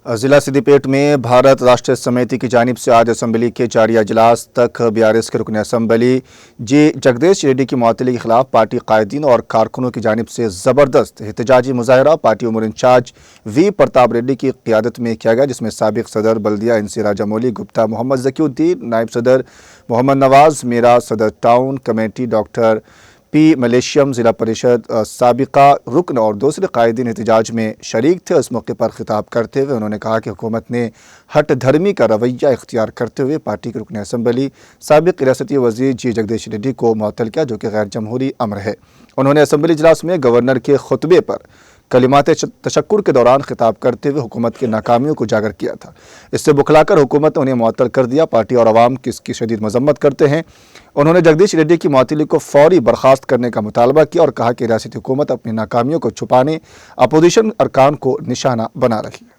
ضلع سدی پیٹ میں بھارت راشٹریہ سمیتی کی جانب سے آج اسمبلی کے جاری اجلاس تک BRS کے رکن اسمبلی جی جگدیش ریڈی کی معطلی کے خلاف پارٹی قائدین اور کارکنوں کی جانب سے زبردست احتجاجی مظاہرہ پارٹی امور انچارج وی پرتاپ ریڈی کی قیادت میں کیا گیا، جس میں سابق صدر بلدیہ NC راجامولی گپتا، محمد ذکی الدین نائب صدر، محمد نواز میرا صدر ٹاؤن کمیٹی، ڈاکٹر پی ملیشیم ضلع پریشد سابقہ رکن اور دوسرے قائدین احتجاج میں شریک تھے۔ اس موقع پر خطاب کرتے ہوئے انہوں نے کہا کہ حکومت نے ہٹ دھرمی کا رویہ اختیار کرتے ہوئے پارٹی کے رکن اسمبلی سابق ریاستی وزیر جی جگدیش ریڈی کو معطل کیا، جو کہ غیر جمہوری امر ہے۔ انہوں نے اسمبلی اجلاس میں گورنر کے خطبے پر کلمات تشکر کے دوران خطاب کرتے ہوئے حکومت کی ناکامیوں کو اجاگر کیا تھا۔ اس سے بکھلا کر حکومت نے انہیں معطل کر دیا۔ پارٹی اور عوام اس کی شدید مذمت کرتے ہیں۔ انہوں نے جگدیش ریڈی کی معطلی کو فوری برخاست کرنے کا مطالبہ کیا اور کہا کہ ریاستی حکومت اپنی ناکامیوں کو چھپانے اپوزیشن ارکان کو نشانہ بنا رہی ہے۔